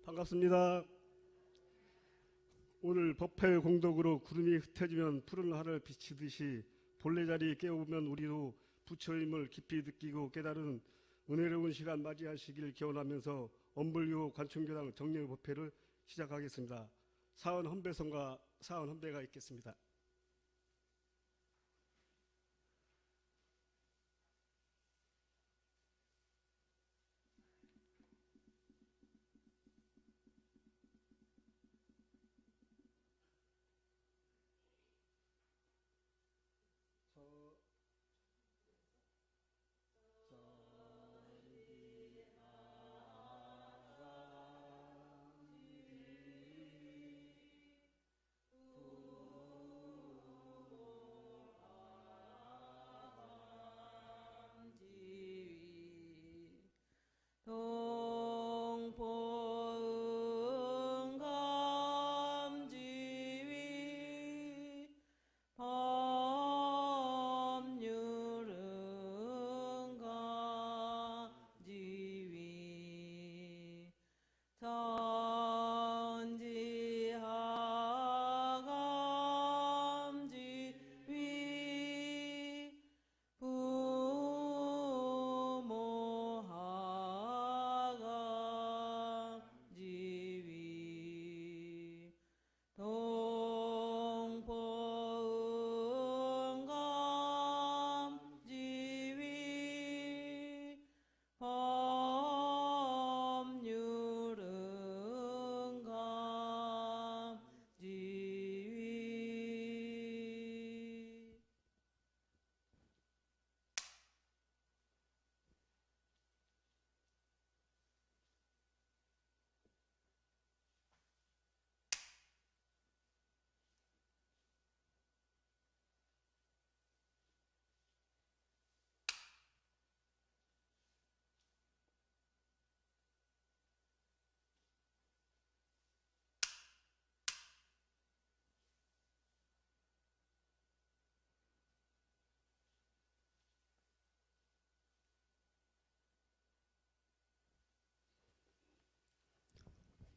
반갑습니다. 오늘 법회 공덕으로 구름이 흩어지면 푸른 하늘 비치듯이 본래 자리 깨우면 우리도 부처임을 깊이 느끼고 깨달은 은혜로운 시간 맞이하시길 기원하면서 엄불교 관총교당 정례 법회를 시작하겠습니다. 사은 헌배성과 사은 헌배가 있겠습니다.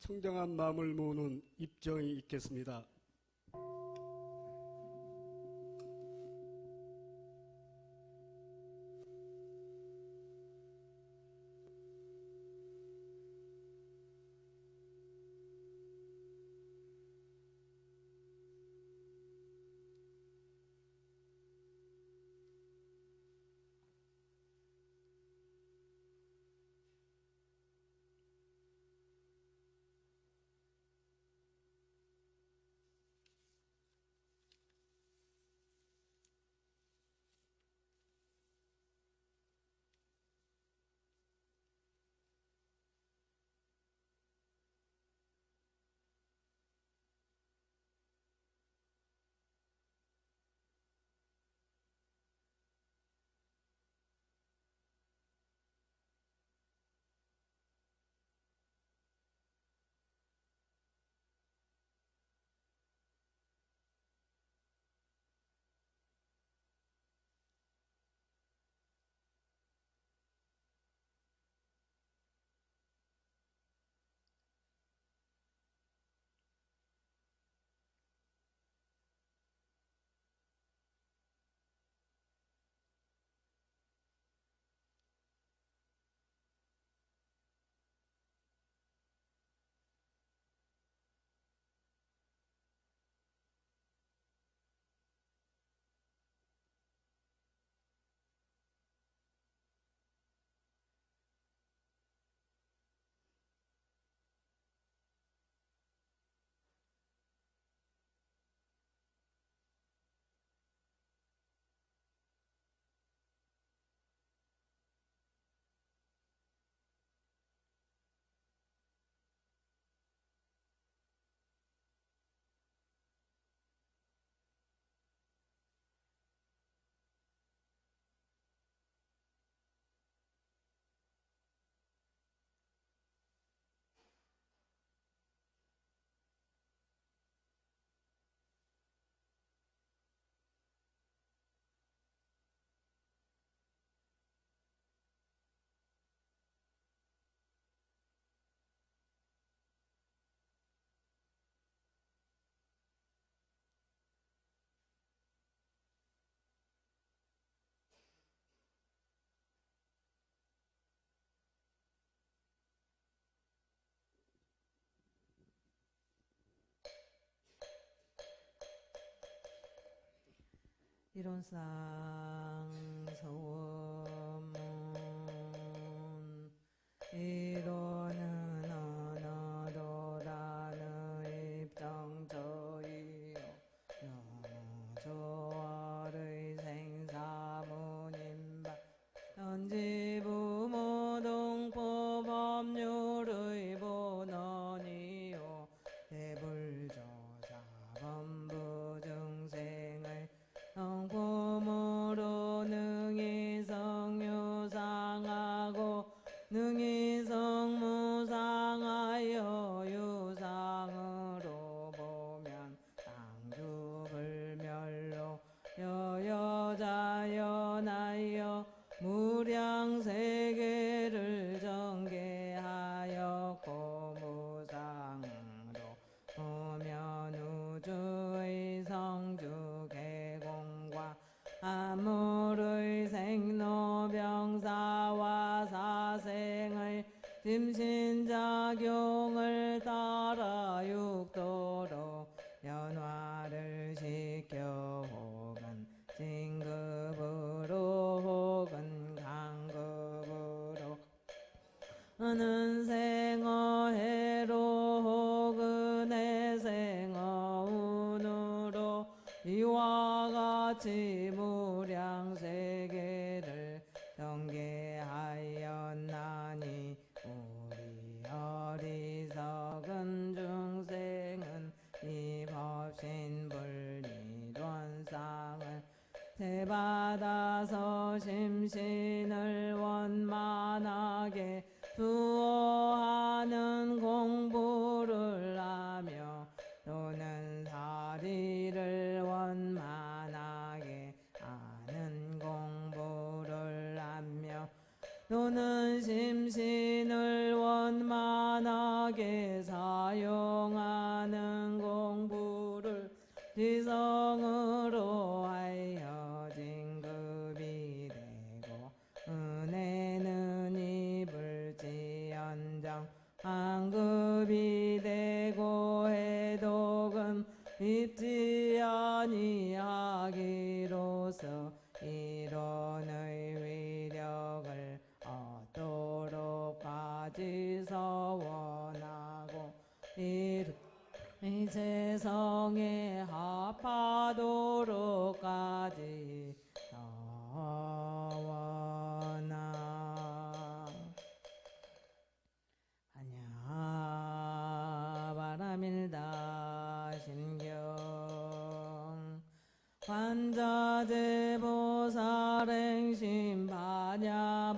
청정한 마음을 모으는 입정이 있겠습니다. 이론상 서원문 이론은 언어도라는 입정저이요 영조월의 생사문임바 현지부모동포법률의 본원이요 대불조사 범부증생의 성품으로 능이성유상하고 능이성무상하여 유상으로 보면 당주불멸로 여여자연하여 무량세계를 전개하였고 무상으로 보면 우주의 성주 개공과 아물의 생로병사와 사생의 심신작용을 따라 육도로 변화를 시켜 혹은 진급으로 혹은 강급으로 는 생어해로 혹은 해생어운으로 이와 같이 무량세계를 전개하였나니 우리 어리석은 중생은 이 법신불리론상을 대받아서 심신을 원만하게 수호하는 공부를 하며 또는 사리를 원만하게 아는 공부를 하며 또는 심신을 원만하게 사용하는 공부를 지성으로 하여 진급이 되고 은혜는 입을지언정 한급이 되고 해독은 입지 아니하기로서 이론의 위력을 얻도록까지 서원하고 이 세성에 합하도록까지 서원하. 하냐 바라밀다 신경 관자재보살행심 바냐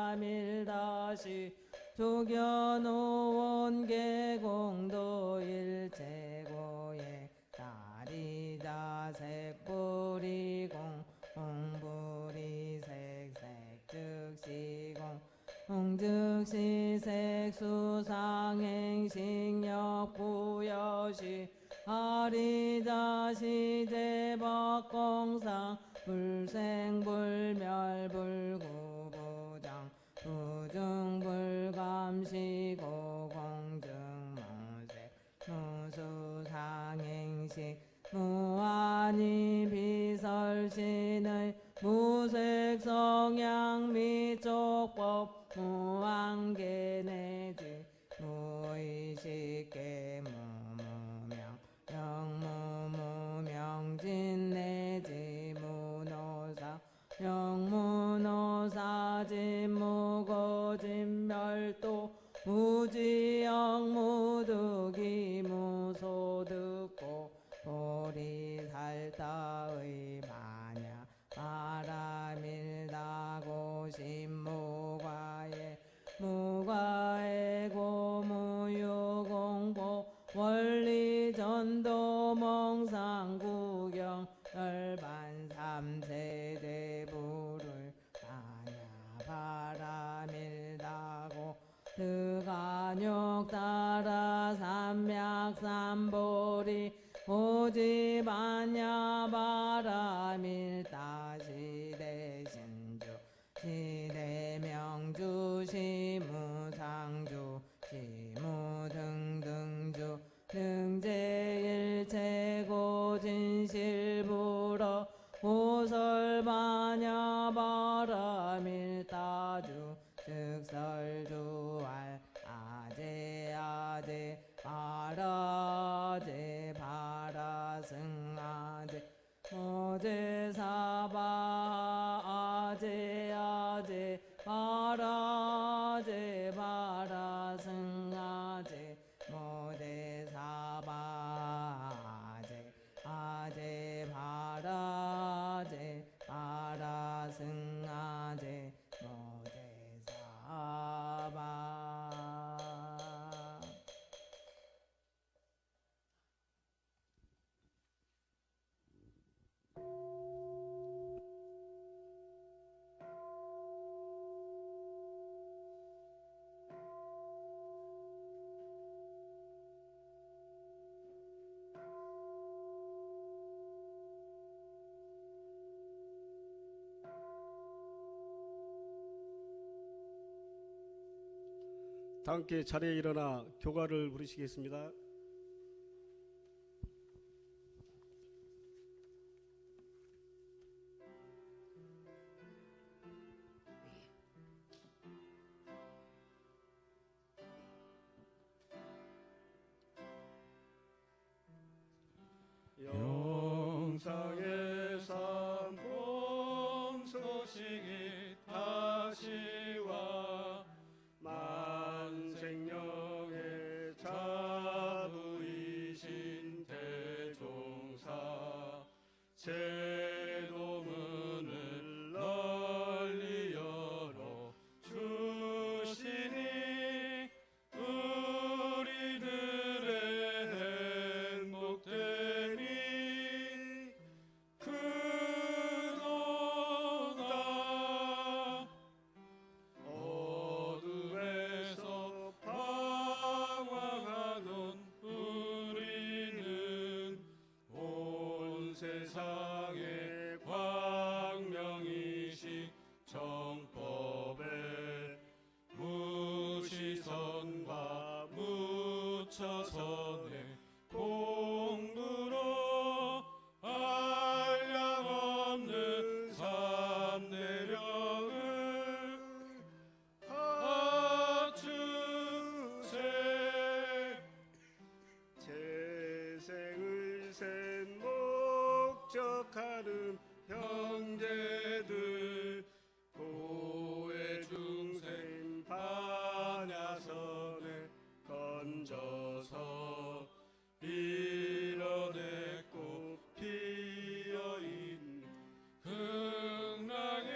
바라밀다시 조견오원 계공도 일체고에 다리자 색불이공 공불이 색색 즉시공 공즉시 색수상행식력 부여시 아리자 시제법공상 불생불멸불구부장 부중불감시고 공증무색 무수상행식 무한히 비설신의 무색성향 미촉법 무한계내지 무의식계 무무명 영무무명진내지 무노사 영무노사진무거진멸도 무지영 무득이 무소득고 보리살다의 마냐 바라밀다고 신무과에 무과에 고무유공보 원리전도 몽상구경 열반 삼세대부를 마냐 바라밀다고 득안욕 따라 삼맥삼보리 오지반야 바라밀다 시대신주 시대명주 시무상주 시무등등주 등재일체고 진실불어 주알 아제 아제 바라제 바라승 아제 모제 사바 아제 아제 바라제 바라승 아제 모제 사바 아제 아제 바라제 바라승 아제 모제 사바 다 함께 자리에 일어나 교가를 부르시겠습니다. 영상의 산봉 소식이 다시 와 만생령의 자부이신 대종사 제도문을 널리 열어 주시니 우리들의 행복되니 그도다 어둠에서 방황하던 우리는 온 세상의 광명이신 정법에 무시선과 무처선의 공부로 한량없는 삼내령을 갖추세 재생의 샘 목적하는 형제들 고해 중생 반야선에 건져서 밀어내고 피어있는 극락의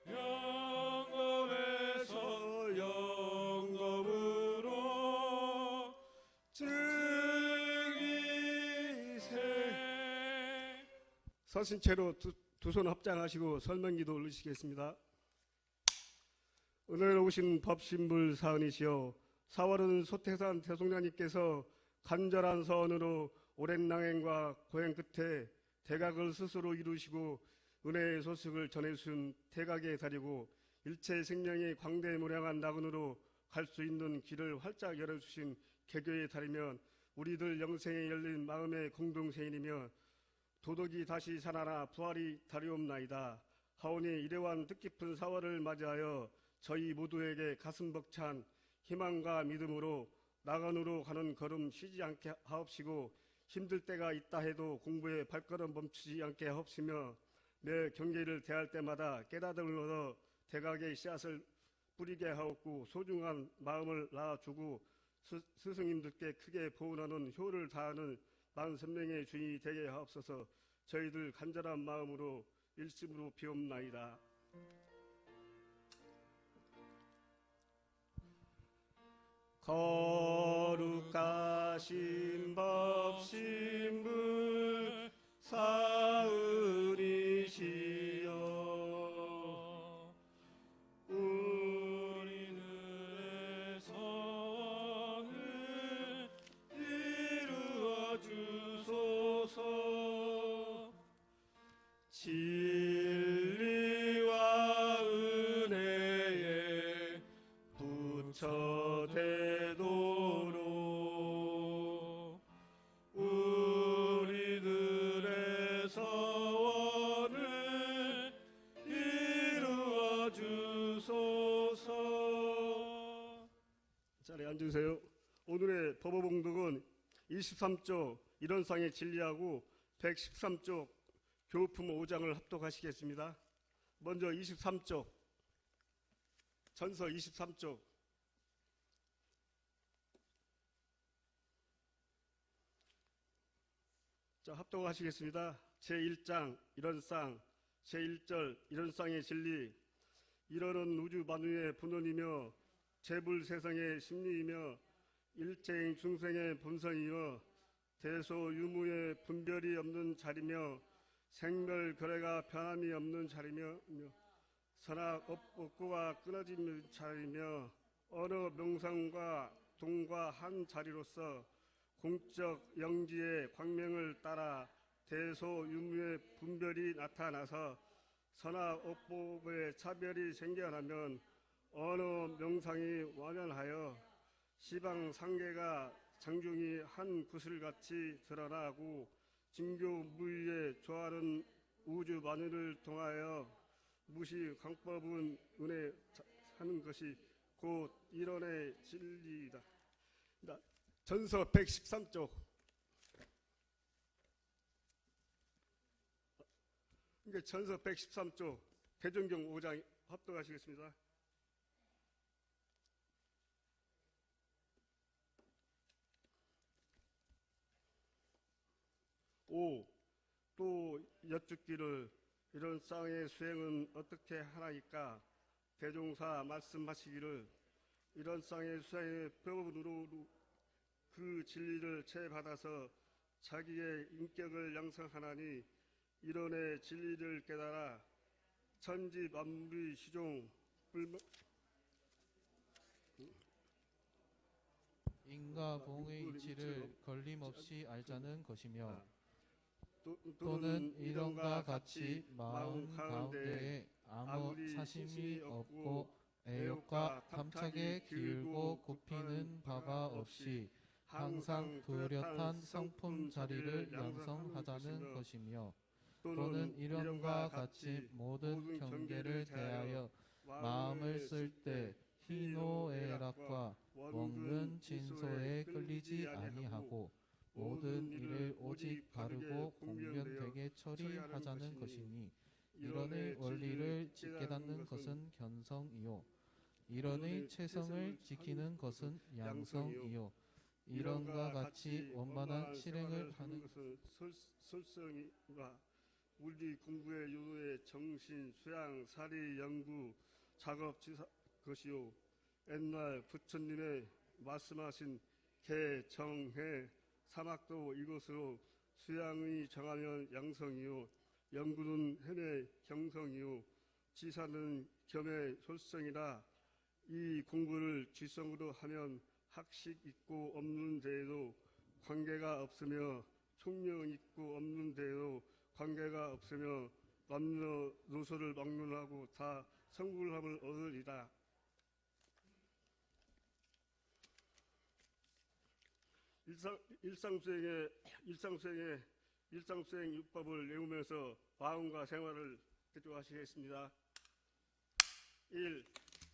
영겁에서 영겁으로 증이세 서신 채로 두 손 합장하시고 설명기도 올리시겠습니다. 은혜로우신 법신불 사은이시여, 4월은 소태산 대송자님께서 간절한 서원으로 오랜 낭행과 고행 끝에 대각을 스스로 이루시고 은혜의 소식을 전해주신 대각의 달이고 일체 생명이 광대무량한 낙원으로 갈 수 있는 길을 활짝 열어주신 개교의 달이며 우리들 영생에 열린 마음의 공동생일이며 도덕이 다시 살아나 부활이 다리옵나이다. 하오니 이러한 뜻깊은 4월을 맞이하여 저희 모두에게 가슴 벅찬 희망과 믿음으로 낙원으로 가는 걸음 쉬지 않게 하옵시고 힘들 때가 있다 해도 공부에 발걸음 멈추지 않게 하옵시며 매 경계를 대할 때마다 깨달음을 얻어 대각의 씨앗을 뿌리게 하옵고 소중한 마음을 낳아주고 스승님들께 크게 보은하는 효를 다하는 만선명의 주인이 되게 하옵소서. 저희들 간절한 마음으로 일심으로 비옵나이다. 거룩하신 법신불 사은이시여, 우리들의 선을 이루어 주소서. 진리와 은혜에 부처되도록 우리들의 서원을 이루어 주소서. 자리에 앉으세요. 오늘의 법어봉독은 23조 일원상의 진리하고 113조 교품 5장을 합독하시겠습니다. 먼저 23조 전서 23조 자, 합독하시겠습니다. 제1장 일원상 제1절 일원상의 진리 이러는 우주 만유의 본원이며 재불세상의 심리이며 일체행 중생의 본성이며 대소유무의 분별이 없는 자리며 생멸거래가 변함이 없는 자리며 선악 업고가 끊어지는 자리며 어느 명상과 동과 한 자리로서 공적 영지의 광명을 따라 대소유무의 분별이 나타나서 선악 업법의 차별이 생겨나면 어느 명상이 완연하여 시방 상계가 장중이 한 구슬같이 드러나고 진교 무의에 조하는 우주 만유를 통하여 무시 강법은 은혜 하는 것이 곧 이론의 진리이다. 전서 113조 그러니까 전서 113조 대종경 5장 합독하시겠습니다. 또 여쭙기를 이런 쌍의 수행은 어떻게 하나이까? 대종사 말씀하시기를 이런 쌍의 수행의 법으로 그 진리를 채받아서 자기의 인격을 양성하나니 이론의 진리를 깨달아 천지 만물의 시종 인과 공의 이치를 걸림없이 알자는 것이며 또는 이론과 같이 마음 가운데에 아무 사심이 없고 애욕과 탐착에 기울고 굽히는 바가 없이 항상 뚜렷한 성품 자리를 양성하자는 것이며 또는 이론과 같이 모든 경계를 대하여 마음을 쓸 때 희노애락과 원근 진소에 끌리지 아니하고 모든 일을 오직 바르고 공변되게 처리하자는 것이니 이론의 원리를 깨닫는 것은 견성이요 이론의 체성을 지키는 것은 양성이요 이론과 같이 원만한 실행을 하는 것은 설성과 물리 공부의 요도의 정신 수양 사리 연구 작업 지사 것이요 옛날 부처님의 말씀하신 개정해 사막도 이것으로 수양이 정하면 양성이요 연구는 hen의 경성이요 지사는 겸의 솔성이라 이 공부를 지성으로 하면 학식 있고 없는 데에도 관계가 없으며 총명 있고 없는 데에도 관계가 없으며 남녀노소를 막론하고 다 성불함을 얻으리라. 일상수행의 율법을 외우면서 마음과 생활을 대조하시겠습니다. 1.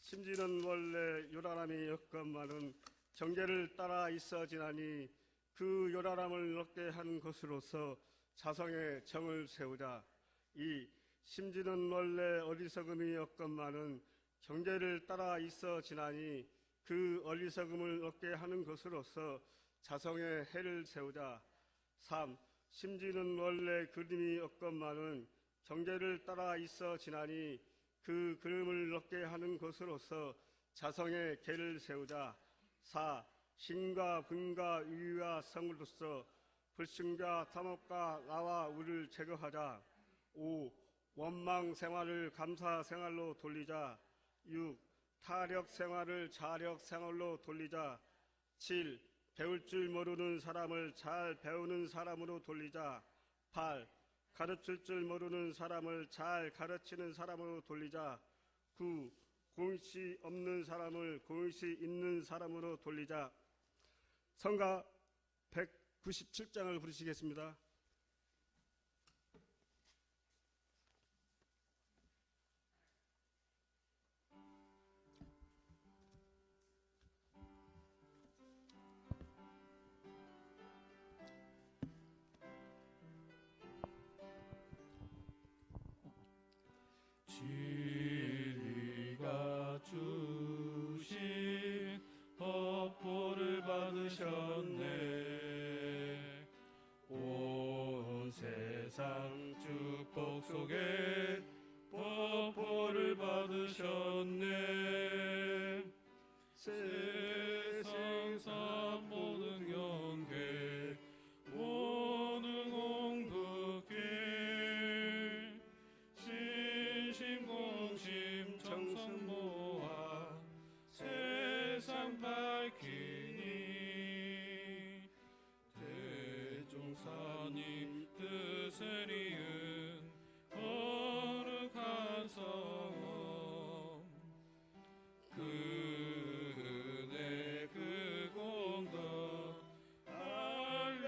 심지는 원래 요란함이 없건만은 경계를 따라 있어지나니 그 요란함을 얻게 하는 것으로서 자성의 정을 세우자. 2. 심지는 원래 어리석음이 없건만은 경계를 따라 있어지나니 그 어리석음을 얻게 하는 것으로서 자성의 해를 세우자. 3. 심지는 원래 그림이 없건만은 경계를 따라 있어지나니 그 그림을 얻게 하는 것으로서 자성의 계를 세우자. 4. 신과 분과 위와 성으로서 불신과 탐욕과 나와 우를 제거하자. 5. 원망 생활을 감사 생활로 돌리자. 6. 타력 생활을 자력 생활로 돌리자. 7. 배울 줄 모르는 사람을 잘 배우는 사람으로 돌리자. 8. 가르칠 줄 모르는 사람을 잘 가르치는 사람으로 돌리자. 9. 공시 없는 사람을 공시 있는 사람으로 돌리자. 성가 197장을 부르시겠습니다. 받으셨네. 온 세상 축복 속에 보포를 받으셨네. 세상 모든 경계 모든 공덕해 신심공심 정성 모아 세상 밝히니 대종사님 뜻을 이은 거룩한 성원 그 은혜 그 공덕 한량없어라.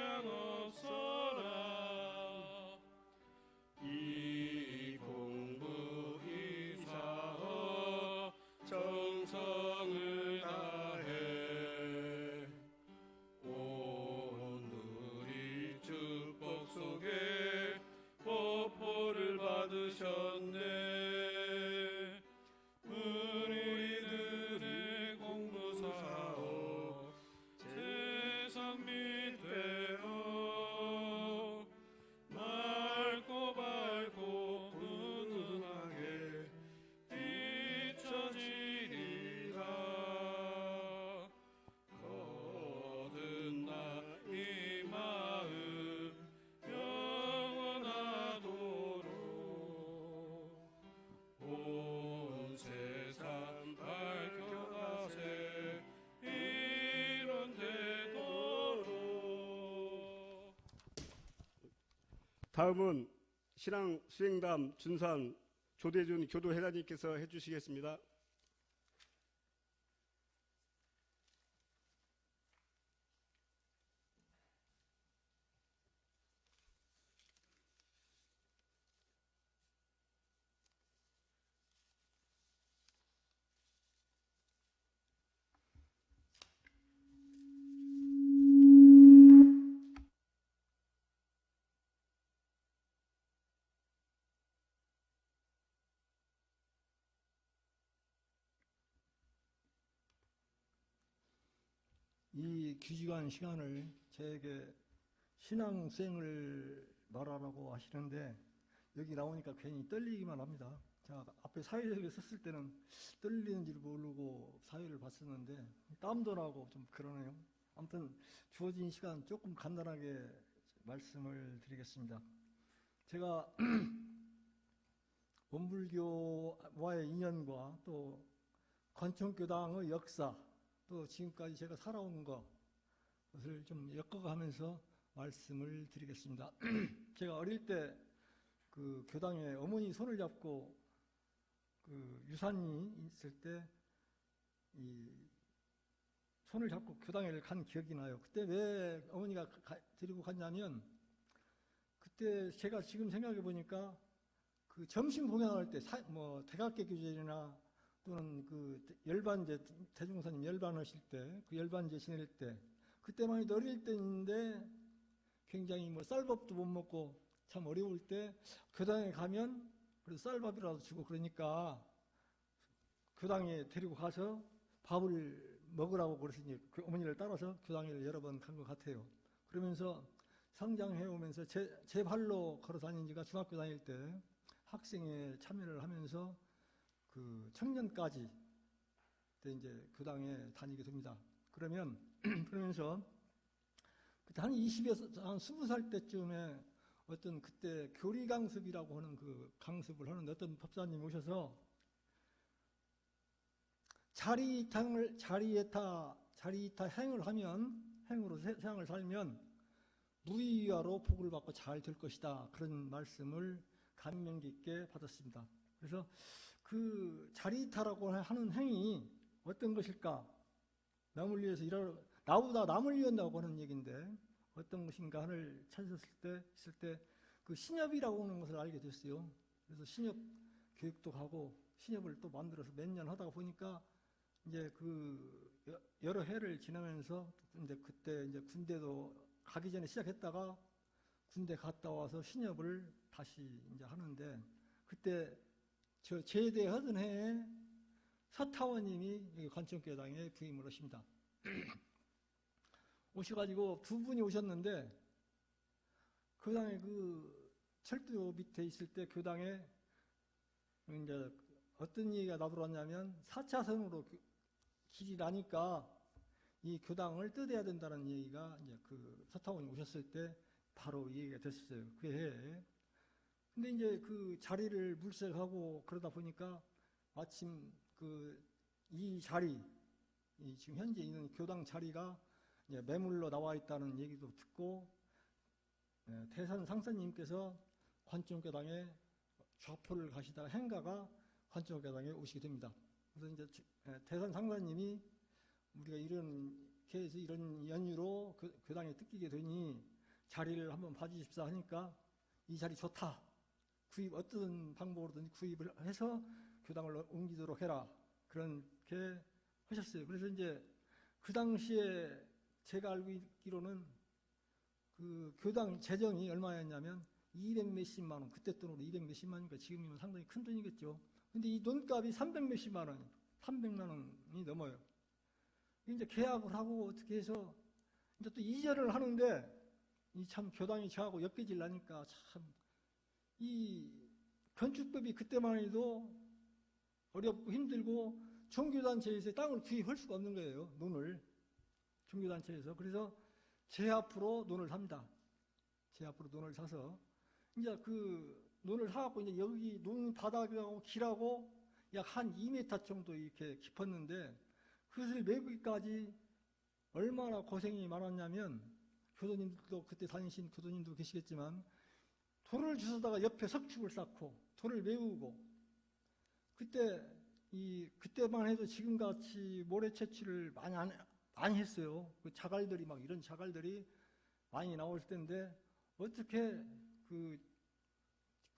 이 공부 이 사업 정성을 다해 오늘이 축복 속에 보포를 받으셨네. 우리들의 공부사업 세상 밑되어 맑고 밝고 훈훈하게 비춰지리라. 거듭 나이 마음 영원하도록 온 세상 밝혀가세 이룬 되도록. 다음은 신앙 수행담 준산 조대준 교도회장님께서 해주시겠습니다. 이 귀중한 시간을 저에게 신앙생을 말하라고 하시는데 여기 나오니까 괜히 떨리기만 합니다. 자, 앞에 사회적에 섰을 때는 떨리는지를 모르고 사회를 봤었는데 땀도 나고 좀 그러네요. 아무튼 주어진 시간 조금 간단하게 말씀을 드리겠습니다. 제가 원불교와의 인연과 또 관총교당의 역사 또 지금까지 제가 살아온 것을 좀 엮어가면서 말씀을 드리겠습니다. 제가 어릴 때 그 교당에 어머니 손을 잡고 그 유산이 있을 때 이 손을 잡고 교당에 간 기억이 나요. 그때 왜 어머니가 데리고 갔냐면 그때 제가 지금 생각해 보니까 그 점심 공양할 때 뭐 대각계 교제나 또는 그 열반제 대종사님 열반하실 때 그 열반제 지낼 때 그때만 해도 어릴 때인데 굉장히 뭐 쌀밥도 못 먹고 참 어려울 때 교당에 가면 그래도 쌀밥이라도 주고 그러니까 교당에 데리고 가서 밥을 먹으라고 그래서 이제 그 어머니를 따라서 교당에 여러 번 간 것 같아요. 그러면서 성장해 오면서 제 발로 걸어 다닌 지가 중학교 다닐 때 학생회 참여를 하면서 그 청년까지 그때 이제 교당에 다니게 됩니다. 그러면서 그때 한 20에서 한 20살 때쯤에 어떤 그때 교리 강습이라고 하는 그 강습을 하는데 어떤 법사님이 오셔서 자리이타 행을 하면 행으로 세상을 살면 무의위하로 복을 받고 잘 될 것이다. 그런 말씀을 감명 깊게 받았습니다. 그래서 그 자리이타라고 하는 행이 어떤 것일까? 남을 위해서 나보다 남을 위한다고 하는 얘기인데 어떤 것인가 하늘 찾았을 때 있을 때 그 신협이라고 하는 것을 알게 됐어요. 그래서 신협 교육도 가고 신협을 또 만들어서 몇 년 하다가 보니까 이제 그 여러 해를 지나면서 이제 그때 이제 군대도 가기 전에 시작했다가 군대 갔다 와서 신협을 다시 이제 하는데 그때 저 제대하던 해에 서타원님이 관청교당에 부임을 하십니다. 오셔가지고 두 분이 오셨는데 교당에 그 철도 밑에 있을 때 교당에 이제 어떤 얘기가 나돌았냐면 4차선으로 길이 나니까 이 교당을 뜯어야 된다는 얘기가 이제 그 서타원이 오셨을 때 바로 얘기가 됐었어요. 그 해에. 근데 이제 그 자리를 물색하고 그러다 보니까 마침 그 이 자리, 이 지금 현재 있는 교당 자리가 이제 매물로 나와 있다는 얘기도 듣고 태산 상사님께서 관종교당에 좌표를 가시다가 행가가 관종교당에 오시게 됩니다. 그래서 이제 태산 상사님이 우리가 이렇게 해서 이런 연유로 교당에 뜯기게 되니 자리를 한번 봐주십사 하니까 이 자리 좋다. 구입 어떤 방법으로든 구입을 해서 교당을 옮기도록 해라. 그렇게 하셨어요. 그래서 이제 그 당시에 제가 알고 있기로는 그 교당 재정이 얼마였냐면 200 몇십만 원, 그때 돈으로 200 몇십만 원이니까 지금이면 상당히 큰 돈이겠죠. 근데 이 돈값이 300 몇십만 원, 300만 원이 넘어요. 이제 계약을 하고 어떻게 해서 이제 또 이전을 하는데 이 참 교당이 저하고 엮여질 나니까 참 이 건축법이 그때만 해도 어렵고 힘들고 종교단체에서 땅을 구입할 수가 없는 거예요. 논을. 종교단체에서. 그래서 제 앞으로 논을 삽니다. 제 앞으로 논을 사서 이제 그 논을 사갖고 이제 여기 논 바닥하고 길하고 약 한 2m 정도 이렇게 깊었는데 그것을 메기까지 얼마나 고생이 많았냐면 교도님들도 그때 다니신 교도님도 계시겠지만 돌을 주워다가 옆에 석축을 쌓고 돌을 메우고 그때만 해도 지금같이 모래 채취를 많이 했어요. 그 자갈들이 막 이런 자갈들이 많이 나올 때인데 어떻게 그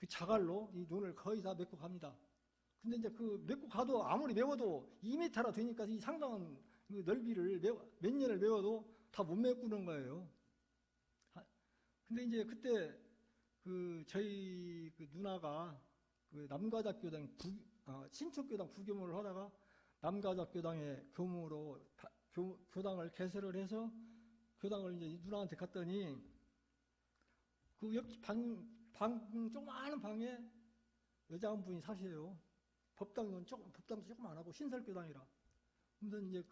자갈로 이 논을 거의 다 메고 갑니다. 근데 이제 그 메고 가도 아무리 메워도 2m라 되니까 이 상당한 그 넓이를 몇 년을 메워도 다 못 메꾸는 거예요. 근데 이제 그때 그 저희 그 누나가 그 남가작교당 신촌교당 부교무를 하다가 남가작교당의 교무로 교당을 개설을 해서 교당을 이제 누나한테 갔더니 그 옆 방 조그마한 방에 여자 한 분이 사세요. 법당도 조금 안 하고 신설교당이라. 근데 이제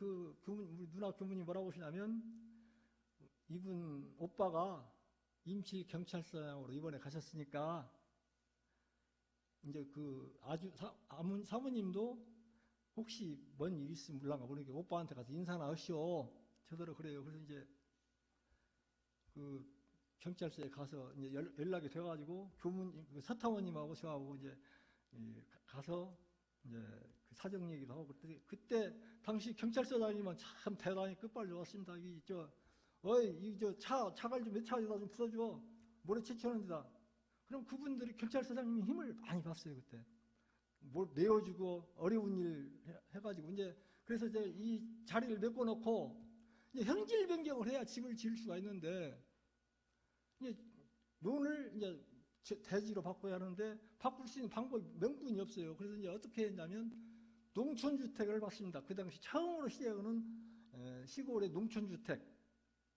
우리 누나 교무님 뭐라고 하시냐면 이분 오빠가 임시경찰서장으로 이번에 가셨으니까 이제 그 사모님도 혹시 뭔 일 있으면 몰라가 모르니까 오빠한테 가서 인사나 하시오. 저더러 그래요. 그래서 이제 그 경찰서에 가서 이제 연락이 돼가지고 그 서타원님하고 저하고 이제 가서 이제 그 사정 얘기도 하고 그때 당시 경찰서장님은 참 대단히 끝발 좋았습니다. 차갈 좀 몇 차에다 좀 풀어줘. 모래 채취하는 데다. 그럼 그분들이 경찰서장님이 힘을 많이 봤어요, 그때. 뭘 메워주고 어려운 일 해가지고 그래서 이제 이 자리를 메꿔놓고 이제 형질 변경을 해야 집을 지을 수가 있는데 이제 논을 이제 대지로 바꿔야 하는데 바꿀 수 있는 방법이 명분이 없어요. 그래서 이제 어떻게 했냐면 농촌주택을 받습니다. 그 당시 처음으로 시작하는 시골의 농촌주택.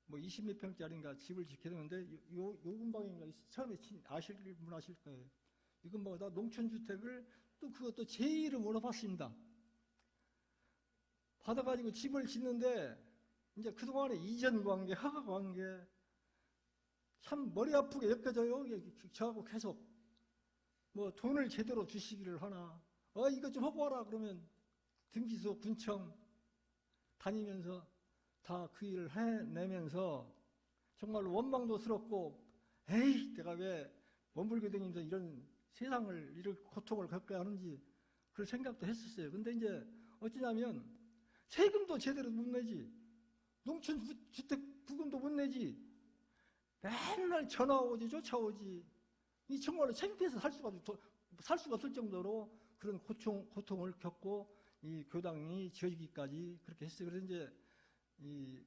뭐 20몇 평짜리인가 집을 짓게 되는데 요 근방인가 처음에 아실 분 아실 거예요. 이 근방에다 농촌주택을 또 그것도 제 이름으로 받습니다. 받아가지고 집을 짓는데 이제 그동안에 이전 관계, 허가 관계 참 머리 아프게 엮여져요. 저하고 계속 뭐 돈을 제대로 주시기를 하나 이거 좀 하고 와라 그러면 등기소 군청 다니면서 다 그 일을 해내면서 정말로 원망도스럽고 에이 내가 왜 원불교대님도 이런 세상을 이런 고통을 겪어야 하는지 그런 생각도 했었어요. 근데 이제 어찌냐면 세금도 제대로 못 내지 농촌주택 부금도 못 내지 맨날 전화 오지 쫓아오지 이 정말로 창피해서 살 수가 없을 정도로 그런 고통을 겪고 이 교당이 지어지기까지 그렇게 했어요. 그래서 이제 이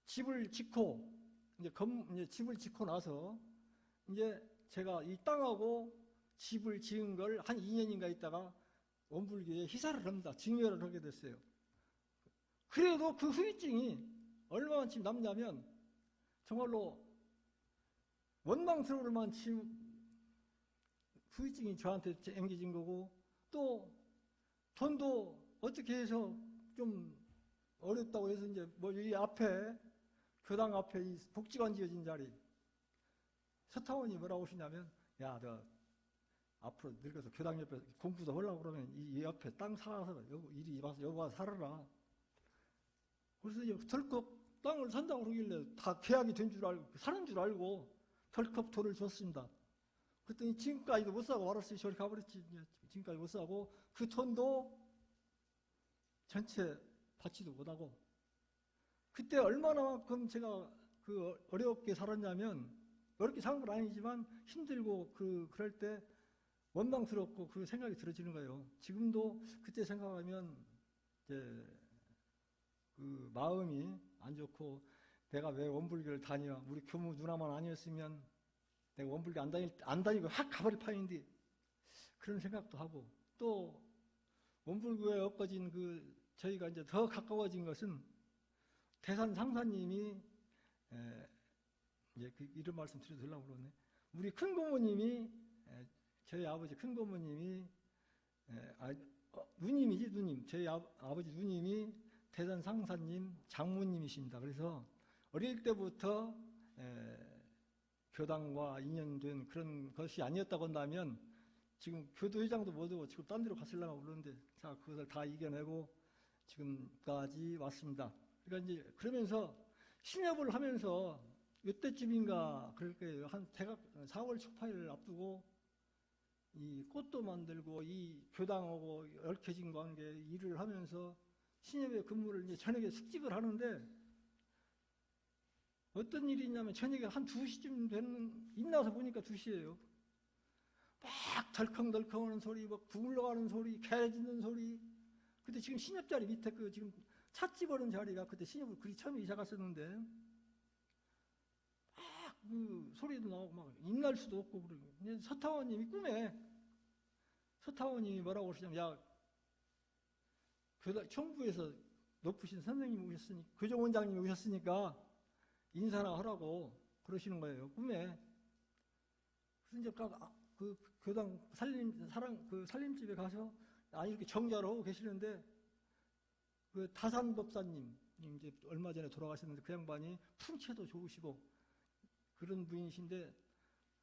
집을 짓고 이제 집을 짓고 나서 이제 제가 이 땅하고 집을 지은 걸 한 2년인가 있다가 원불교에 희사를 합니다. 증여를 하게 됐어요. 그래도 그 후유증이 얼마만큼 남냐면 정말로 원망스러울 만큼 후유증이 저한테 앵겨진 거고, 또 돈도 어떻게 해서 좀 어렵다고 해서 이제 뭐 이 앞에 교당 앞에 이 복지관 지어진 자리, 서타원이 뭐라고 하시냐면, 야, 너 앞으로 늙어서 교당 옆에 공부도 하려고 그러면 이 옆에 땅 사서 이리 와서 여기 와서 살아라. 그래서 이제 덜컥 땅을 산다고 그러길래 다 계약이 된 줄 알고 사는 줄 알고 덜컥 돈을 줬습니다. 그랬더니 지금까지도 못 사고 말았어요. 저리 가버렸지. 지금까지 못 사고 그 돈도 전체 받지도 못하고, 그때 얼마나만큼 제가 그 어렵게 살았냐면, 어렵게 사는 건 아니지만 힘들고 그럴 때 원망스럽고 그 생각이 들어지는 거예요. 지금도 그때 생각하면 이제 그 마음이 안 좋고, 내가 왜 원불교를 다녀? 우리 교무 누나만 아니었으면 내가 원불교 안 다니고 확 가버릴 판인데, 그런 생각도 하고, 또 원불교에 얽어진 저희가 이제 더 가까워진 것은 대산 상사님이 이제 이런 말씀 드려도 되려고 그러네. 우리 큰 고모님이 저희 아버지 큰 고모님이 누님이지 누님. 저희 아버지 누님이 대산 상사님 장모님이십니다. 그래서 어릴 때부터 교당과 인연된 그런 것이 아니었다고 한다면 지금 교도회장도 못하고 지금 딴 데로 갔으려고 그러는데, 자, 그것을 다 이겨내고 지금까지 왔습니다. 그러니까 이제 그러면서 신협을 하면서 이때쯤인가 그럴 거예요. 한 대각 4월 초파일을 앞두고 이 꽃도 만들고 이 교당하고 얽혀진 관계 일을 하면서 신협의 근무를 이제 저녁에 숙직을 하는데, 어떤 일이 있냐면 저녁에 한 2시쯤 되는, 일나서 보니까 2시예요. 막 덜컹덜컹 하는 소리, 막 굴러가는 소리, 개 짖는 소리. 그때 지금 신협 자리 밑에 지금 찻집 오는 자리가 그때 신협을 그리 처음에 이사 갔었는데, 막 소리도 나오고 막 입날 수도 없고 그러고. 근데 서타원님이 꿈에 서타원님이 뭐라고 그러시냐면, 야, 총부에서 높으신 선생님이 오셨으니, 교정원장님이 오셨으니까 인사나 하라고 그러시는 거예요, 꿈에. 그래서 이제 그 교당 살림집에 가서 이렇게 정자로 하고 계시는데, 그 다산법사님 이제 얼마 전에 돌아가셨는데, 그 양반이 풍채도 좋으시고 그런 분이신데,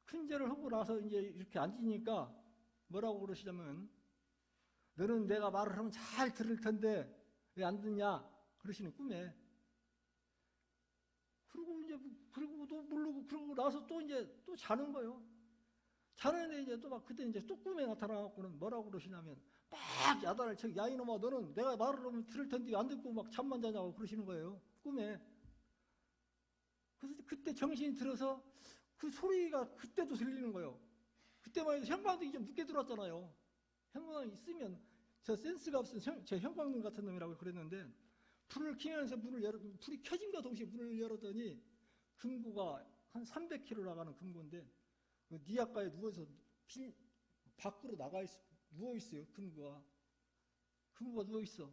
큰절을 하고 나서 이제 이렇게 앉으니까 뭐라고 그러시냐면, 너는 내가 말을 하면 잘 들을 텐데 왜 안 듣냐 그러시는, 꿈에. 그리고 또 모르고 그러고 나서 또 이제 또 자는 거예요. 자는데 이제 또 막 그때 이제 또 꿈에 나타나갖고는 뭐라고 그러시냐면, 막 야단을 쳐. 야, 이놈아, 너는 내가 말을 하면 들을 텐데 안 듣고 막 잠만 자냐고 그러시는 거예요, 꿈에. 그래서 그때 정신이 들어서 그 소리가 그때도 들리는 거예요. 그때만 해도 형광도 이제 늦게 들어왔잖아요. 형광이 있으면, 저 센스가 없으면 저 형광등 같은 놈이라고 그랬는데, 불을 켜면서 불이 켜진과 동시에 문을 열었더니 금고가 한 300kg 나가는 금고인데, 그 니아가에 누워서 밖으로 누워있어요. 금고가 누워있어.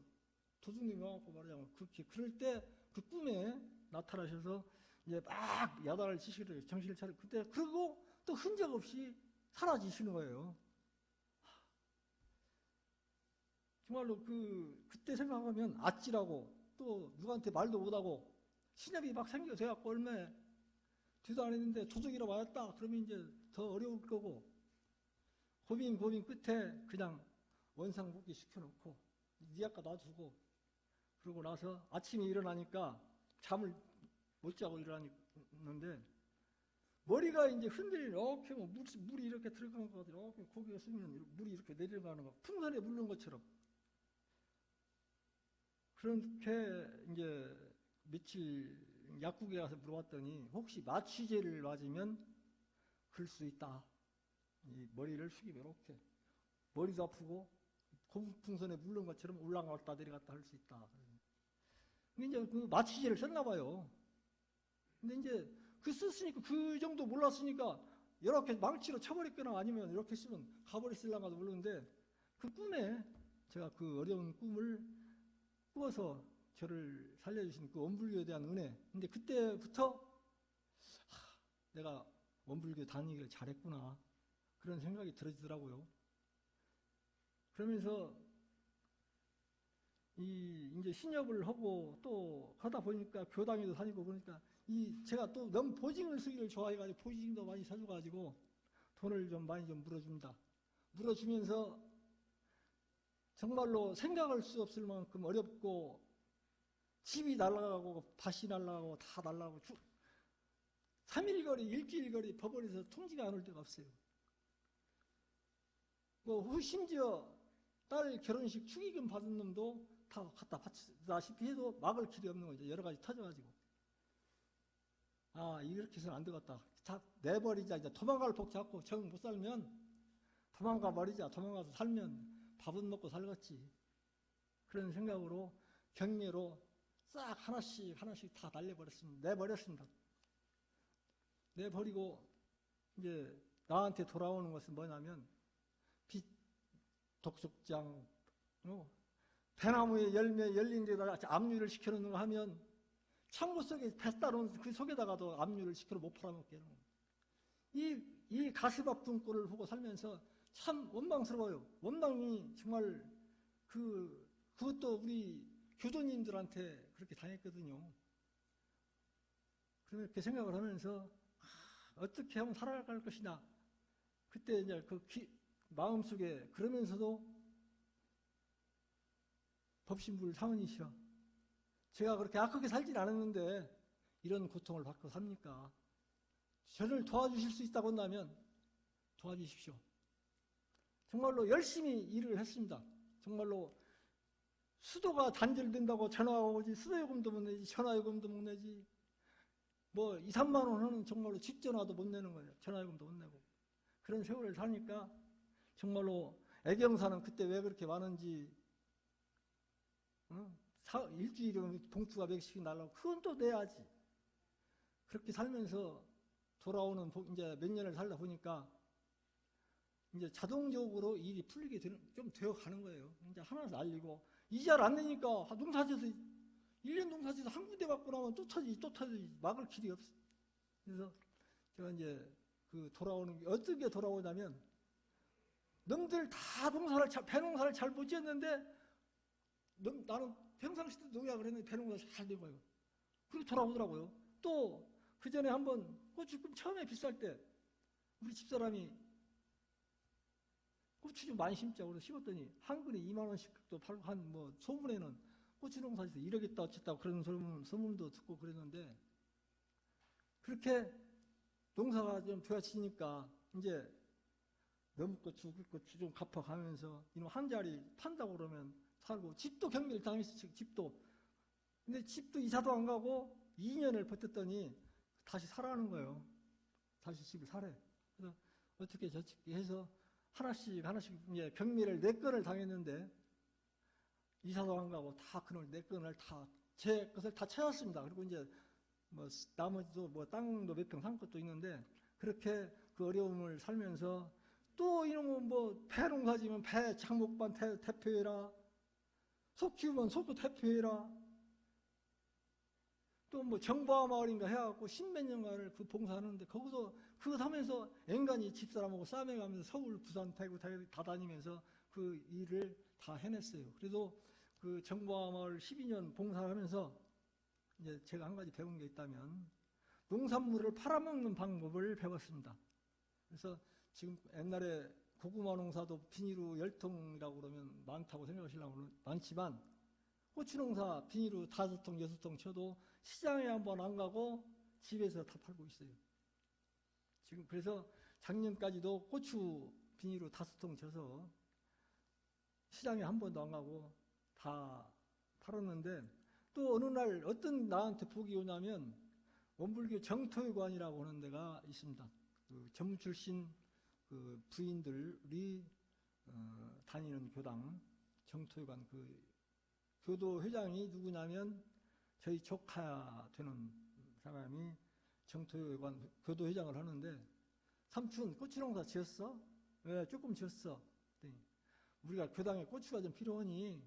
도둑님이 와갖고 말하자면, 그럴 때 그 꿈에 나타나셔서 이제 막 야단을 치시더라고요. 정신을 차리고. 그때 그러고 또 흔적 없이 사라지시는 거예요. 정말로 그때 생각하면 아찔하고, 또 누구한테 말도 못하고, 신협이 막 생겨져갖고 얼마 뒤도 안 했는데 도둑이라 맞았다 그러면 이제 더 어려울 거고, 고민 끝에 그냥 원상복귀 시켜놓고 니 아까 놔두고, 그러고 나서 아침에 일어나니까 잠을 못 자고 일어났는데, 머리가 이제 이렇게 물이 이렇게 들어가는 것 같아요. 이렇게 고개가 숙이면 물이 이렇게 내려가는 거, 풍선에 물른 것처럼. 그렇게 이제 며칠 약국에 가서 물어봤더니, 혹시 마취제를 맞으면 그럴 수 있다. 이 머리를 숙이면 이렇게 머리도 아프고 고무풍선에 물른 것처럼 올라갔다 내려갔다 할 수 있다. 근데 이제 그 마취제를 썼나 봐요. 근데 이제 썼으니까, 그 정도 몰랐으니까 이렇게 망치로 쳐버렸거나 아니면 이렇게 쓰면 가버렸을랑가도 모르는데, 그 꿈에 제가 그 어려운 꿈을 꾸어서 저를 살려주신 그 원불교에 대한 은혜. 근데 그때부터 내가 원불교 다니기를 잘했구나. 그런 생각이 들어지더라고요. 그러면서 이제 신협을 하고 또 하다 보니까 교당에도 다니고 그러니까 제가 또 너무 보증을 쓰기를 좋아해가지고 보증도 많이 사줘가지고 돈을 좀 많이 좀 물어줍니다. 물어주면서 정말로 생각할 수 없을 만큼 어렵고 집이 날아가고 밭이 날아가고 다 날아가고 3일 거리, 일주일 거리 법원에서 통지가 안 올 데가 없어요. 심지어 딸 결혼식 축의금 받은 놈도 다 갖다 바치다시피 해도 막을 길이 없는 거죠. 여러 가지 터져가지고. 이렇게 해서는 안 되겠다. 다 내버리자. 이제 도망갈 복 잡고 정 못 살면 도망가 버리자. 도망가서 살면 밥은 먹고 살겠지. 그런 생각으로 경매로 싹 하나씩 다 날려버렸습니다. 내버렸습니다. 내버리고 이제 나한테 돌아오는 것은 뭐냐면 빛, 독속장, 배나무에 열매 열린 데다가 압류를 시켜놓는 거 하면 창고 속에 배 따놓은 그 속에다가도 압류를 시켜 못 팔아먹게 하는 거예요. 이 가시밥 등골을 보고 살면서 참 원망스러워요. 원망이 정말 그것도 우리 교도님들한테 그렇게 당했거든요. 그렇게 생각을 하면서 어떻게 하면 살아갈 것이냐. 그때 이제 마음속에 그러면서도 법신불 사원이시여. 제가 그렇게 악하게 살진 않았는데 이런 고통을 받고 삽니까? 저를 도와주실 수 있다고 한다면 도와주십시오. 정말로 열심히 일을 했습니다. 정말로 수도가 단절된다고 전화가 오지 수도요금도 못 내지 전화요금도 못 내지 2, 3만 원 하는 정말로 집 전화도 못 내는 거예요. 전화요금도 못 내고. 그런 세월을 사니까 정말로 애경사는 그때 왜 그렇게 많은지 일주일에 봉투가 몇씩 날라오고 그건 또 내야지. 그렇게 살면서 돌아오는 이제 몇 년을 살다 보니까 이제 자동적으로 일이 풀리게 좀 되어 가는 거예요. 이제 하나 날리고 이자를 안 내니까 농사지어서 1년 농사지어서 한 군데 받고 나면 또 터지지 막을 길이 없어. 그래서 제가 이제 돌아오는 게 어떻게 돌아오냐면 놈들 다 배농사를 잘 못 지었는데 나는 평상시도 농약을 했는데 배농사 잘 된 거예요. 그리고 돌아오더라고요. 또 그 전에 한번 고추 처음에 비쌀 때 우리 집사람이 고추 좀 많이 심자. 그래서 심었더니 한 근에 2만 원씩도 팔고 소문에는 고추 농사에서 이러겠다 어쨌다 그런 소문도 듣고 그랬는데 그렇게 농사가 좀 되어지니까 이제 넘고추 굵고추 좀 갚아가면서 이놈 한 자리 판다고 그러면 살고 집도 경매를 당했어요. 집도. 근데 집도 이사도 안 가고 2년을 버텼더니 다시 사라는 거예요. 다시 집을 사래. 그래서 어떻게 저렇게 해서 하나씩 이제 경매를 4건을 당했는데 이사도 안 가고 다 그놈 4건을 다 제 것을 다 찾았습니다. 그리고 이제 나머지도 땅도 몇 평 산 것도 있는데 그렇게 그 어려움을 살면서 또 이놈은 배 농사지면 배 장목반 대표해라. 소 키우면 소도 대표해라. 또 정보화 마을인가 해갖고 10몇 년간을 봉사하는데 거기서 그거 하면서 앵간히 집사람하고 싸매가면서 서울, 부산, 대구 다 다니면서 그 일을 다 해냈어요. 그래도 그 정보화 마을 12년 봉사하면서 이제 제가 한 가지 배운 게 있다면 농산물을 팔아먹는 방법을 배웠습니다. 그래서 지금 옛날에 고구마 농사도 비닐로 10통이라고 그러면 많다고 생각하시려고 많지만 고추 농사 비닐로 5통, 6통 쳐도 시장에 한번 안 가고 집에서 다 팔고 있어요. 지금 그래서 작년까지도 고추 비닐로 5통 쳐서 시장에 한 번도 안 가고 다 팔았는데 또 어느 날 어떤 나한테 복이 오냐면 원불교 정토회관이라고 하는 데가 있습니다. 그 전문 출신 그 부인들이 다니는 교당 정토회관 교도 회장이 누구냐면 저희 조카 되는 사람이 정토회관 교도 회장을 하는데 삼촌 고추 농사 지었어? 왜 조금 지었어? 우리가 교당에 고추가 좀 필요하니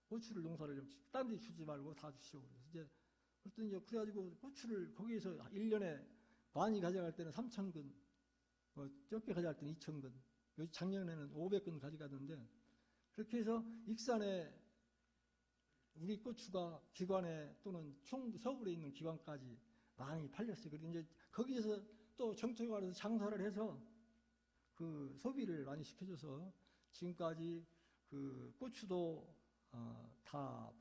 고추를 농사를 좀 딴 데 주지 말고 다 주시오. 그래서 이제 그랬더니 그래가지고 고추를 거기에서 1년에 많이 가져갈 때는 3,000근, 적게 가져갈 때는 2,000근, 작년에는 500근 가져갔는데, 그렇게 해서 익산에 우리 고추가 기관에 또는 충북 서울에 있는 기관까지 많이 팔렸어요. 그리고 이제 거기에서 또 정통에 가서 장사를 해서 그 소비를 많이 시켜줘서 지금까지 그 고추도 다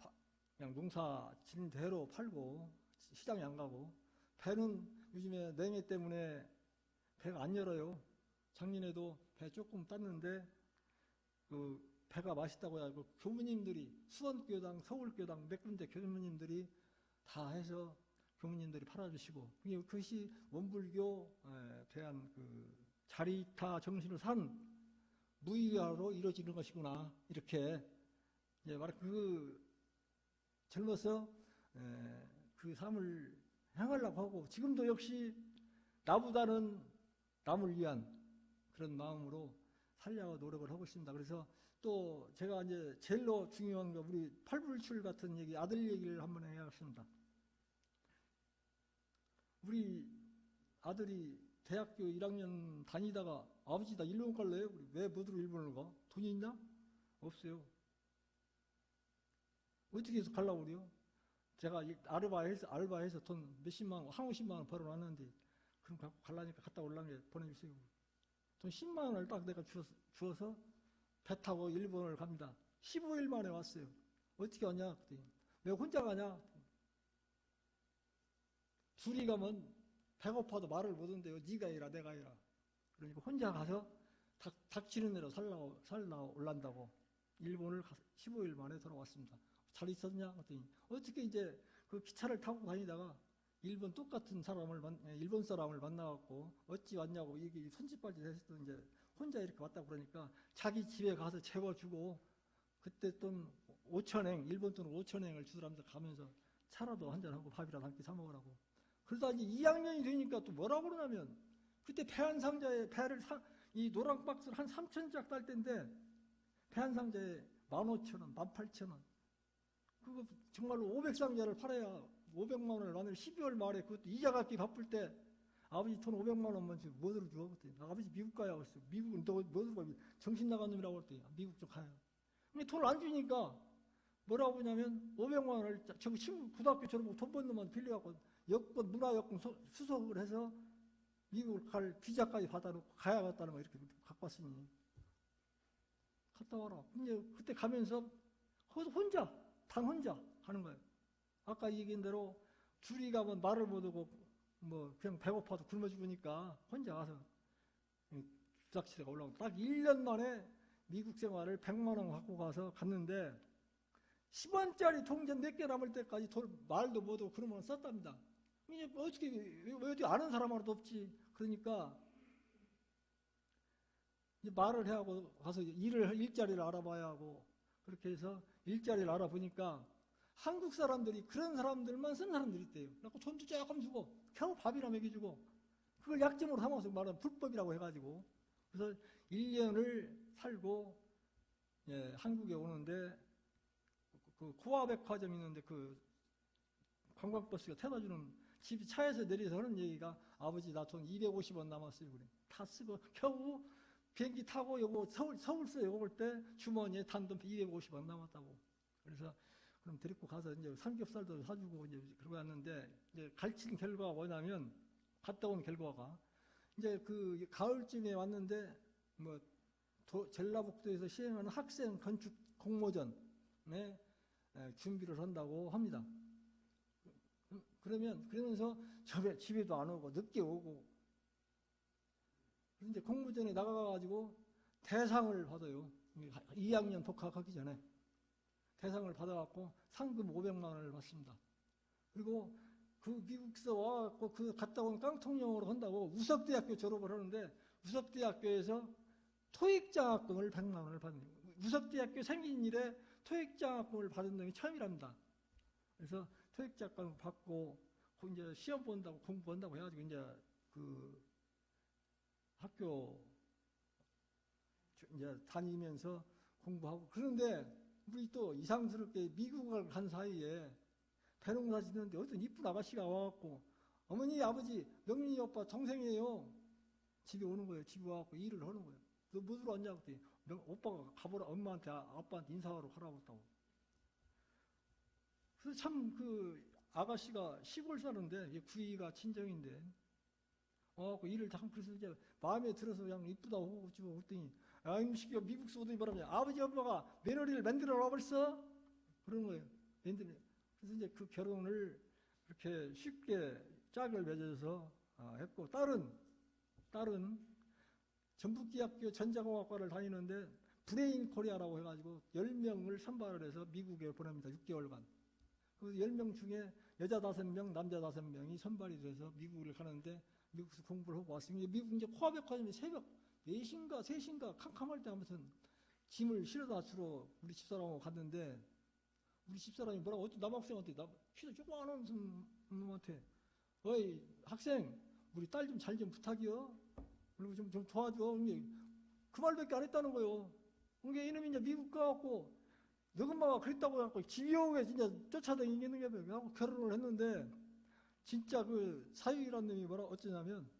그냥 농사 지은 대로 팔고 시장에 안 가고, 배는 요즘에 냉해 때문에 배가 안 열어요. 작년에도 배 조금 땄는데 그 배가 맛있다고 해가지고 교무님들이 수원교당, 서울교당 몇 군데 교무님들이 다 해서 교무님들이 팔아주시고, 그것이 원불교에 대한 그 자리타 정신을 산 무의화로 이루어지는 것이구나, 이렇게 이제 그 젊어서 그 삶을 향하려고 하고, 지금도 역시 나보다는 남을 위한 그런 마음으로 살려고 노력을 하고 있습니다. 그래서 또 제가 이제 제일로 중요한 거, 우리 팔불출 같은 얘기, 아들 얘기를 한번 해야겠습니다. 우리 아들이 대학교 1학년 다니다가 아버지 나 일본 갈래요? 왜 뭐들어 일본을 가? 돈이 있나? 없어요. 어떻게 해서 가려고 그래요? 제가 알바해서 돈 몇십만 원, 한 50만 원 벌어놨는데, 그럼 갖고 가려니까 갔다 올라게 보내주세요. 돈 10만 원을 딱 내가 주어서 배 타고 일본을 갑니다. 15일 만에 왔어요. 어떻게 왔냐? 그랬더니 왜 혼자 가냐? 둘이 가면 배고파도 말을 못한대요. 네가 해라 내가 해라. 그러니까 혼자 가서 닥치는 대로 살라 올란다고 일본을 15일 만에 돌아왔습니다. 잘 있었냐? 그랬더니 어떻게 이제 그 기차를 타고 다니다가 일본 똑같은 일본 사람을 만나갖고 어찌 왔냐고 이게 손짓발짓 해서 이제 혼자 이렇게 왔다고 그러니까 자기 집에 가서 재워주고, 그때 돈 5,000엔, 일본 돈 5,000엔을 주더라면서 가면서 차라도 한잔하고 밥이라도 한 끼 사 먹으라고. 그러다 이제 2학년이 되니까 또 뭐라고 그러냐면, 그때 배 한 상자에 이 노랑 박스를 한 3,000짝 딸 때인데 배 한 상자에 15,000원, 18,000원. 그거 정말로 500상자를 팔아야 500만 원을 만들 12월 말에 그것도 이자 갚기 바쁠 때 아버지 돈 500만 원만 지금 뭐 들어줘? 그랬더니 아버지 미국 가야 그랬어. 미국은 너 뭐 들어가? 정신 나간 놈이라고 그랬더니 미국 좀 가요. 근데 돈을 안 주니까 뭐라고 하냐면 500만 원을 저 친구 고등학교 졸업하고 돈 번 놈만 빌려갖고 여권, 문화여권 수속을 해서 미국을 갈 비자까지 받아놓고 가야겠다는 거 이렇게 갖고 왔으니 갔다 와라. 근데 그때 가면서 혼자 가는 거예요. 아까 얘기한 대로 둘이 가면 말을 못하고 뭐 그냥 배고파도 굶어 죽으니까 혼자 가서 주작시대가 올라오고 딱 1년 만에 미국 생활을 100만 원 갖고 가서 갔는데 10원짜리 통장 4개 남을 때까지 말도 못하고 그런 걸 썼답니다. 이제 어떻게 아는 사람 하나도 없지. 그러니까 이제 말을 해하고 가서 일자리를 알아봐야 하고, 그렇게 해서 일자리를 알아보니까 한국 사람들이 그런 사람들만 쓴 사람들이 있대요. 그래서 돈도 조금 주고 겨우 밥이나 먹여주고 그걸 약점으로 삼아서 말하면 불법이라고 해가지고, 그래서 1년을 살고 한국에 오는데 그 코아백화점 있는데 그 관광버스가 태워주는 집 차에서 내려서 하는 얘기가 아버지 나 돈 250원 남았어요. 그래. 다 쓰고 겨우 비행기 타고 요거 서울서 요거 볼 때 주머니에 단돈 250원 남았다고. 그래서 그럼 데리고 가서 이제 삼겹살도 사주고 이제 그러고 왔는데, 이제 갈친 결과가 뭐냐면, 갔다 온 결과가 이제 그 가을쯤에 왔는데 뭐 전라북도에서 시행하는 학생 건축 공모전에 준비를 한다고 합니다. 그러면서 집에도 안 오고 늦게 오고, 이제 공모전에 나가가지고 대상을 받아요. 2학년 복학하기 전에 대상을 받아갖고 상금 500만 원을 받습니다. 그리고 그 미국에서 와갖고 그 갔다 온 깡통용으로 한다고 우석대학교 졸업을 하는데, 우석대학교에서 토익장학금을 100만 원을 받는 거예요. 우석대학교 생긴 일에 토익장학금을 받은 놈이 처음이랍니다. 그래서 토익장학금 받고 이제 시험 본다고 공부한다고 해가지고 이제 그 학교 이제 다니면서 공부하고, 그런데 우리 또 이상스럽게 미국을 간 사이에 배농사 짓는데 어떤 이쁜 아가씨가 와갖고 어머니, 아버지, 명민이 오빠 동생이에요. 집에 오는 거예요. 집에 와갖고 일을 하는 거예요. 너 뭐 들어 왔냐고 그랬더니 오빠가 가보라, 엄마한테, 아빠한테 인사하러 가라고 했다고. 그래서 참 그 아가씨가 시골 사는데, 구이가 친정인데, 일을 참, 그래서 이제 마음에 들어서 그냥 이쁘다고 하고 집에 왔더니, 야, 이 시기가 미국서 오더니 말하면, 아버지, 엄마가 며느리를 만들어 와 벌써? 그런 거예요. 그래서 이제 그 결혼을 이렇게 쉽게 짝을 맺어서 했고, 딸은 전북기학교 전자공학과를 다니는데 브레인 코리아라고 해가지고 10명을 선발을 해서 미국에 보냅니다. 6개월간. 그 10명 중에 여자 5명, 남자 5명이 선발이 돼서 미국을 가는데 미국에서 공부를 하고 왔습니다. 미국 이제 코아백화점에 새벽 4시인가 3시인가 캄캄할 때 아무튼 짐을 실어다 주러 우리 집사람하고 갔는데 우리 집사람이 뭐라고 어떤 남학생한테 키도 조그마한 놈한테 어이 학생 우리 딸 좀 잘 좀 부탁이요. 그리고 좀 도와줘. 그 말밖에 안 했다는 거예요. 그게 이놈이 이제 미국 가갖고 너 엄마가 그랬다고 해갖고 집요하게 진짜 쫓아다니는 게 하고 결혼을 했는데 진짜 그 사유이라는 놈이 뭐라 어쩌냐면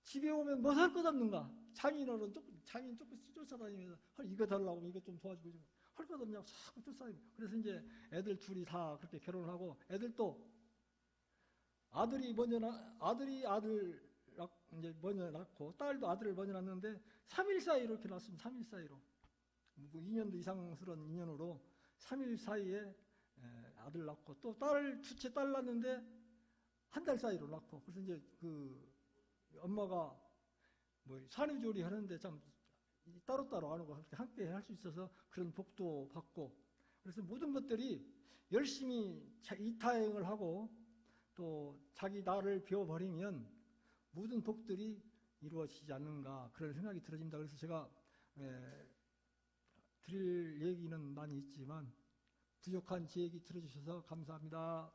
집에 오면 뭐 살 것 없는가. 장인어른 장인 조금 쫓아다니면서 이거 달라고 이거 좀 도와주고 할 것 없냐고 자꾸 쫓아다니고. 그래서 이제 애들 둘이 다 그렇게 결혼을 하고 애들 또 아들이 이제 먼저 낳고 딸도 아들을 먼저 낳았는데 3일 사이로 이렇게 낳았습니다. 3일 사이로. 2년도 이상스러운 인연으로 3일 사이에 아들 낳고 또 둘째 딸 낳았는데 한 달 사이로 낳고. 그래서 이제 그 엄마가 뭐 산후조리 하는데 참 따로따로 안 하고 함께 할 수 있어서 그런 복도 받고. 그래서 모든 것들이 열심히 이타행을 하고 또 자기 나를 비워버리면 모든 복들이 이루어지지 않는가 그런 생각이 들어집니다. 그래서 제가 드릴 얘기는 많이 있지만 부족한 제 얘기 들어주셔서 감사합니다.